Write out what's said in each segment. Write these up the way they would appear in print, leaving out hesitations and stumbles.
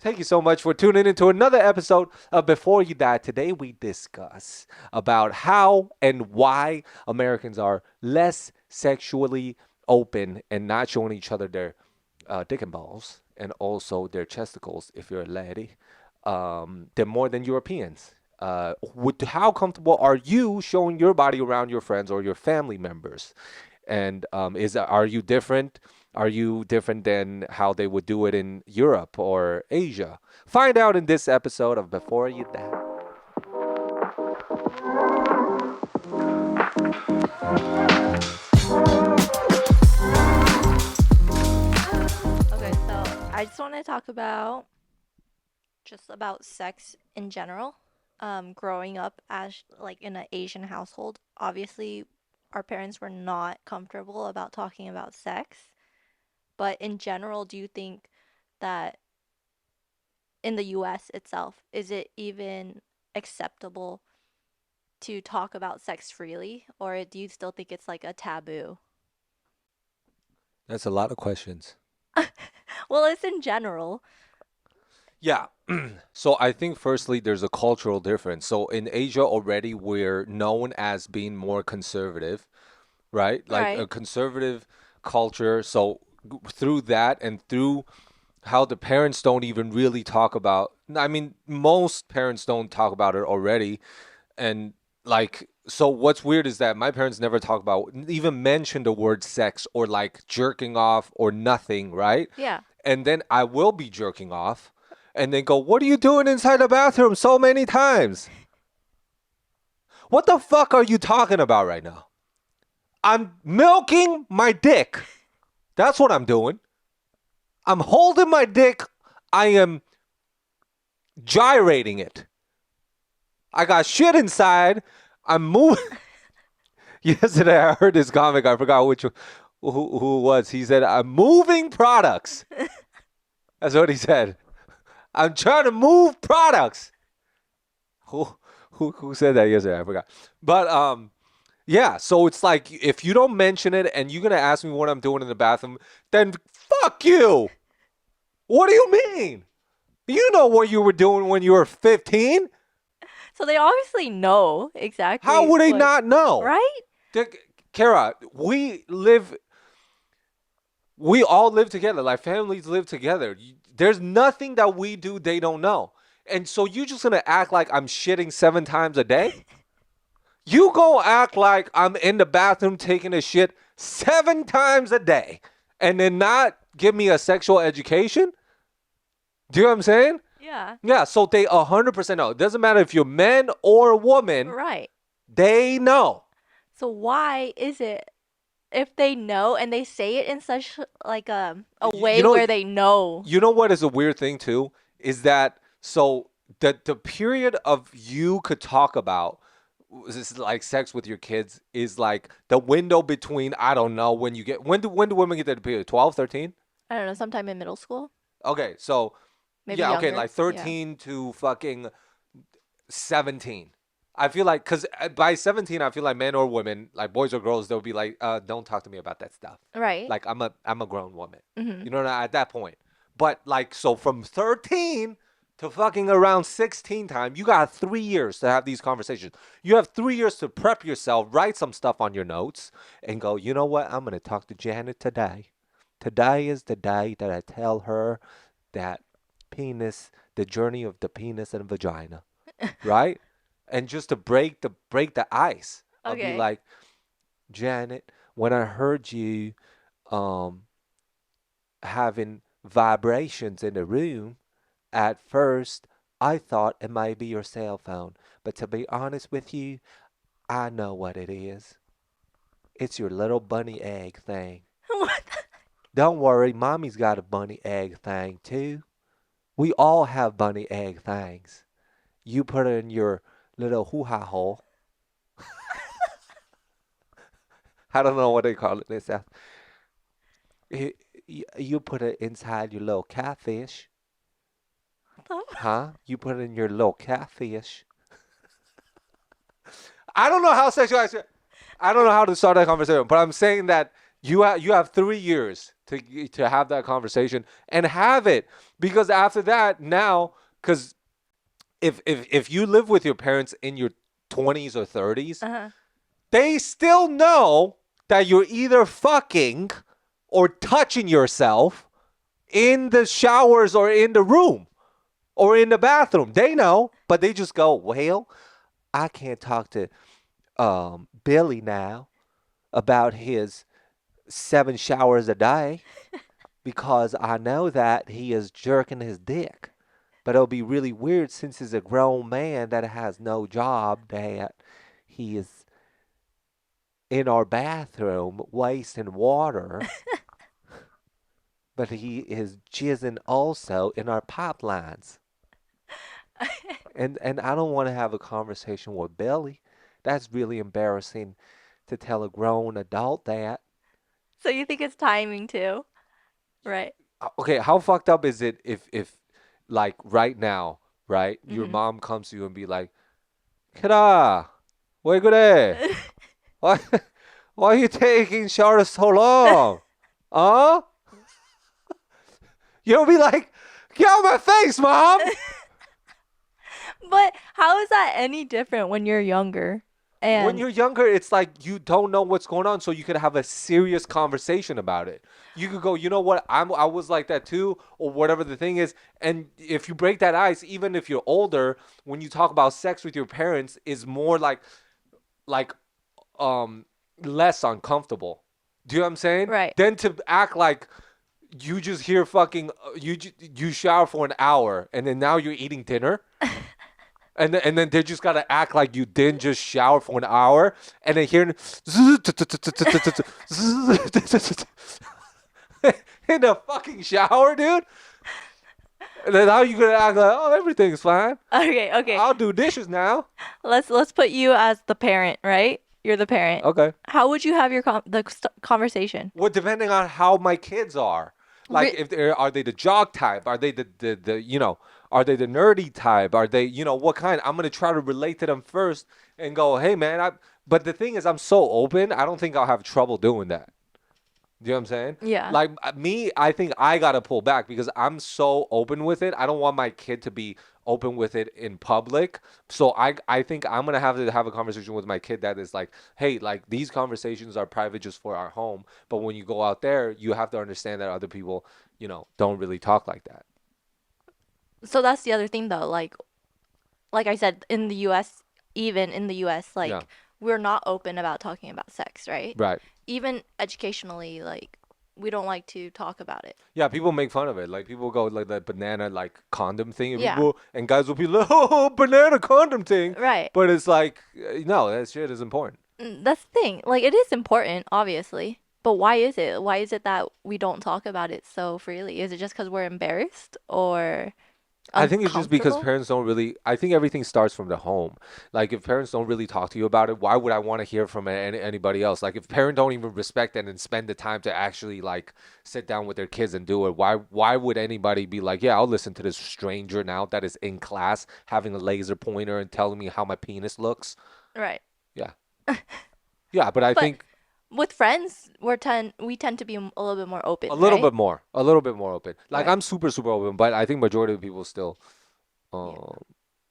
Thank you so much for tuning into another episode of Before You Die. Today we discuss about how and why Americans are less sexually open and not showing each other their dick and balls and also their chesticles if you're a lady. They're more than Europeans. How comfortable are you showing your body around your friends or your family members? And are you different? Are you different than how they would do it in Europe or Asia? Find out in this episode of Before You Die. Okay, so I just want to talk about sex in general. Growing up as like in an Asian household, obviously our parents were not comfortable about talking about sex. But in general, do you think that in the US itself, is it even acceptable to talk about sex freely, or do you still think it's like a taboo? That's a lot of questions. Well, it's in general. Yeah. So I think firstly there's a cultural difference. So in Asia already we're known as being more conservative, right? Like a Right. conservative culture. So through that and through how the parents don't even really talk about, I mean, most parents don't talk about it already. And like, so what's weird is that my parents never talk about, even mention the word sex or like jerking off or nothing, right? Yeah. And then I will be jerking off and then go, "What are you doing inside the bathroom so many times? What the fuck are you talking about right now? I'm milking my dick. That's what I'm doing. I'm holding my dick. I am gyrating it. I got shit inside. I'm moving." Yesterday, I heard this comic. I forgot who it was. He said, "I'm moving products." That's what he said. I'm trying to move products. Who who said that yesterday? I forgot. But yeah. So it's like if you don't mention it and you're gonna ask me what I'm doing in the bathroom, then fuck you. What do you mean? You know what you were doing when you were 15? So they obviously know How exactly would they what, not know? right? Kara, we all live together. Like families live together. There's nothing that we do they don't know. And so you just gonna act like I'm shitting 7 times a day? You go act like I'm in the bathroom taking a shit 7 times a day and then not give me a sexual education? Do you know what I'm saying? Yeah. Yeah, so they 100% know. It doesn't matter if you're man or woman, Right. they know. So why is it if they know and they say it in such like a You, you way know, where they know? you know what is a weird thing too is that so the period of you could talk about this is like sex with your kids is like the window between I don't know when do women get their period 12, 13? I don't know, sometime in middle school, Okay, so maybe yeah, okay, younger. like Yeah. 13 to fucking 17. I feel like because by 17 I feel like men or women like boys or girls they'll be like don't talk to me about that stuff. Right. Like I'm a grown woman, Mhm. you know, at that point. But like so from 13 to fucking around 16 time, you got 3 years to have these conversations. You have 3 years to prep yourself, write some stuff on your notes, and go, you know what, I'm gonna talk to Janet today. Today is the day that I tell her that penis, the journey of the penis and vagina, right? And just to break the ice, I'll be Okay. like, Janet, when I heard you um having vibrations in the room, at first I thought it might be your cell phone, but to be honest with you, I know what it is. It's your little bunny egg thing. What Don't worry, mommy's got a bunny egg thing too. We all have bunny egg things. You put it in your little hoo-ha hole. I don't know what they call it. Y- you put it inside your little catfish. the Huh? You put it in your little catfish. I don't know how sexual. I don't know how to start that conversation, but I'm saying that you have 3 years to have that conversation and have it, because after that now, because if you live with your parents in your 20s or 30s, Uh-huh. they still know that you're either fucking or touching yourself in the showers or in the room or in the bathroom. They know, but they just go, well, I can't talk to Billy now about his 7 showers a day because I know that he is jerking his dick. But it'll be really weird since he's a grown man that has no job that he is in our bathroom wasting water, but he is jizzing also in our pipelines. And I don't want to have a conversation with Billy. That's really embarrassing to tell a grown adult that. So you think it's timing too, right? Okay, how fucked up is it if like right now, right, your Mm-hmm. mom comes to you and be like, "Kira, 왜 그래? Why why are you taking showers so long? Huh?" You'll be like, "Get out of my face, mom." But how is that any different when you're younger? When And you're younger, it's like you don't know what's going on, so you could have a serious conversation about it. You could go, you know what, I was like that too, or whatever the thing is. And if you break that ice, even if you're older, when you talk about sex with your parents, is more like um less uncomfortable. Do you know what I'm saying? right. Than to act like you just hear fucking you shower for an hour and then now you're eating dinner. And then they just gotta act like you didn't just shower for an hour, and then hearing in the fucking shower, dude. And then how you gonna act like, oh, everything's fine? Okay, okay. I'll do dishes now. Let's put you as the parent, right? You're the parent. Okay. How would you have your conversation? Well, depending on how my kids are, like Re if they're are they the jock type? Are they the are they the nerdy type? Are they what kind? I'm gonna try to relate to them first and go, hey man, But the thing is, I'm so open. I don't think I'll have trouble doing that. Do you know what I'm saying? yeah. Like me, I think I gotta pull back because I'm so open with it. I don't want my kid to be open with it in public. So I think I'm gonna have to have a conversation with my kid that is like, hey, like these conversations are private just for our home. But when you go out there, you have to understand that other people, don't really talk like that. So that's the other thing though. Like I said, in the US, even in the US, Yeah. like we're not open about talking about sex, right? Right. Even educationally, like we don't like to talk about it. Yeah, people make fun of it. Like people go like the banana like condom thing, and Yeah. people and guys will be like, oh, banana condom thing. Right. But it's like, no, that shit is important. That's the thing. Like it is important, obviously. But why is it? Why is it that we don't talk about it so freely? Is it just because we're embarrassed or I think it's just because uncomfortable? parents don't really. I think everything starts from the home. Like if parents don't really talk to you about it, why would I want to hear from anybody else? Like if parents don't even respect it and spend the time to actually like sit down with their kids and do it, why would anybody be like, yeah, I'll listen to this stranger now that is in class having a laser pointer and telling me how my penis looks? Right. Yeah, yeah, but I But think with friends, we tend to be a little bit more a open, little right? bit more, a little bit more open. Like Right. I'm super super open, but I think majority of people still. Yeah. Um,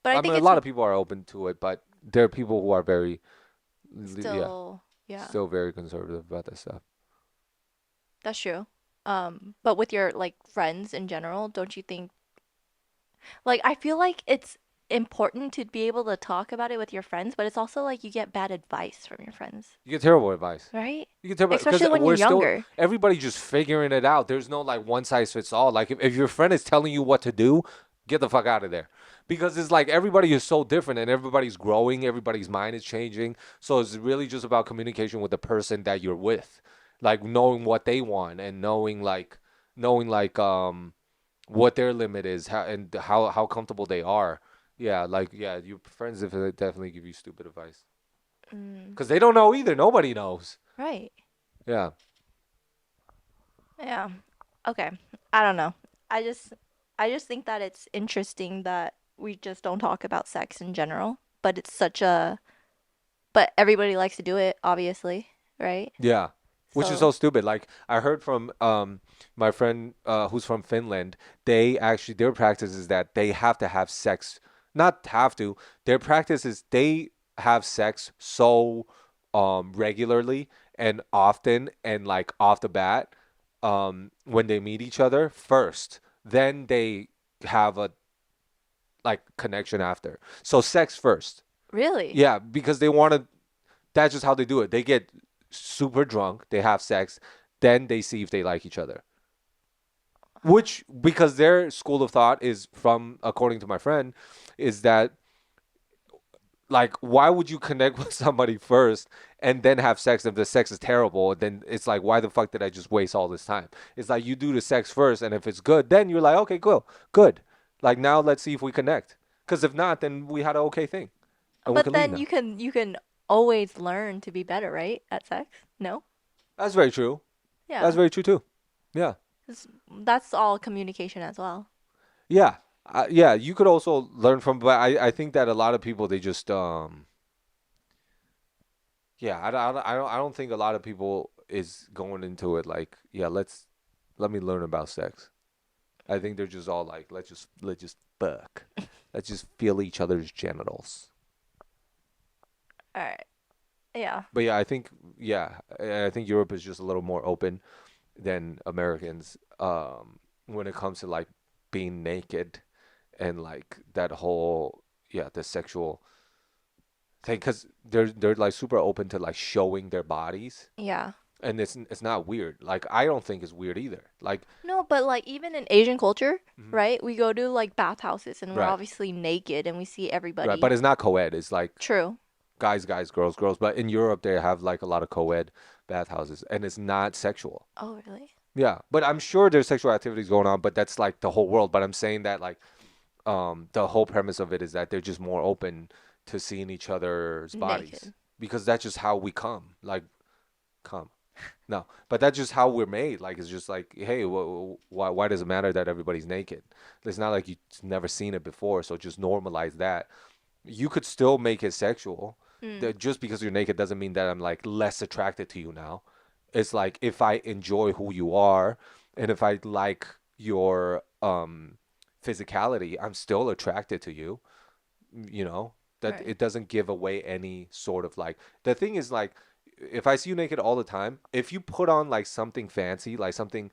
But I I mean, think a it's lot of people are open to it, but there are people who are very, yeah, still, yeah, still very conservative about that stuff. that's true. But with your like friends in general, don't you think like I feel like it's important to be able to talk about it with your friends, but it's also like you get bad advice from your friends, You get terrible advice. right? You get terrible because Especially when you're we're still younger. everybody's just figuring it out. There's no like one size fits all. Like if your friend is telling you what to do, get the fuck out of there. Because it's like everybody is so different and everybody's growing, everybody's mind is changing. So it's really just about communication with the person that you're with. Like knowing what they want and knowing like what their limit is and how comfortable they are. Yeah, like yeah, your friends definitely give you stupid advice Mm, because they don't know either. Nobody knows. right. Yeah. Yeah. Okay. I don't know. I just I just think that it's interesting that we just don't talk about sex in general, but it's such a but everybody likes to do it, obviously, right? Yeah. Which is So, so stupid. Like I heard from my friend who's from Finland, they actually their practice is that they have to have sex. Not have to. Their practice is they have sex so regularly and often and like off the bat when they meet each other first. Then they have a like connection after. So sex first. really? Yeah, because they want to that's just how they do it. They get super drunk, they have sex, then they see if they like each other. Which, because their school of thought is from, according to my friend, is that like, why would you connect with somebody first and then have sex if the sex is terrible? Then it's like, why the fuck did I just waste all this time? It's like you do the sex first, and if it's good, then you're like, okay, cool, good. Like now, let's see if we connect. Because if not, then we had an okay thing, and we But can leave then now. you can always learn to be better, right? At sex? No? That's very true. That's Yeah. very true too. Yeah. That's all communication as well. Yeah, yeah. You could also learn from, but I think that a lot of people they just yeah. I don't think a lot of people is going into it like yeah. Let me learn about sex. I think they're just all like let's just fuck. Let's just feel each other's genitals. All right. Yeah. But yeah, I think yeah, I think Europe is just a little more open than Americans when it comes to like being naked and like that whole yeah the sexual thing because they're like super open to like showing their bodies Yeah. and it's not weird like I don't think it's weird either like No, but like even in Asian culture, mhm, right? We go to like bathhouses and we're right obviously naked and we see right but everybody. it's not co-ed it's like True. guys girls but in Europe they have like a lot of co-ed bathhouses and it's not sexual Oh, really? yeah but I'm sure there's sexual activities going on but that's like the whole world but I'm saying that like the whole premise of it is that they're just more open to seeing each other's bodies Naked. because that's just how we come. Like, come. No, but that's just how we're made. Like, it's just like, hey, why does it matter that everybody's naked? It's not like you've never seen it before, so just normalize that. You could still make it sexual. Mm. That just because you're naked doesn't mean that I'm like less attracted to you now. It's like if I enjoy who you are and if I like your physicality, I'm still attracted to you, you know? That Right. it doesn't give away any sort of like the thing is like if I see you naked all the time, if you put on like something fancy, like something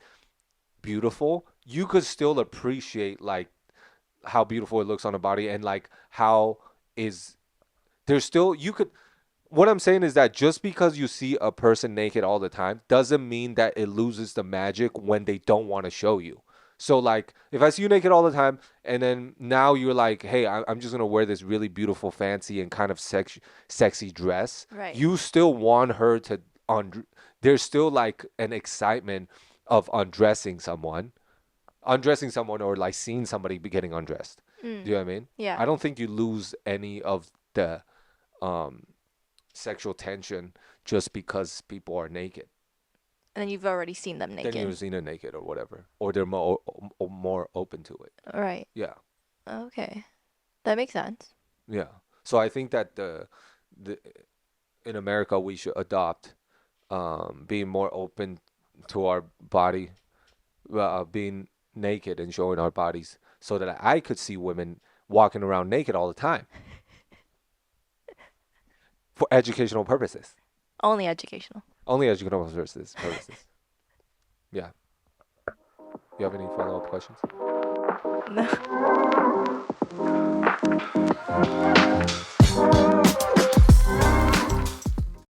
beautiful, you could still appreciate like how beautiful it looks on a body and like how is there's still you could what I'm saying is that just because you see a person naked all the time doesn't mean that it loses the magic when they don't want to show you. So like if I see you naked all the time and then now you're like, hey, I'm just gonna wear this really beautiful, fancy and kind of sexy dress, Right. you still want her to there's still like an excitement of undressing someone or like seeing somebody be getting undressed. Do Mm. you know what I mean? Yeah. I don't think you lose any of the um sexual tension just because people are naked. And then you've already seen them Then naked. you're seen it naked or whatever, or they're more open to it. Right. Yeah, Okay. That makes sense. yeah. So I think that the in America we should adopt being more open to our body, being naked and showing our bodies, so that I could see women walking around naked all the time for educational purposes. Only educational. Only educational purposes. Yeah. You have any follow-up questions? No.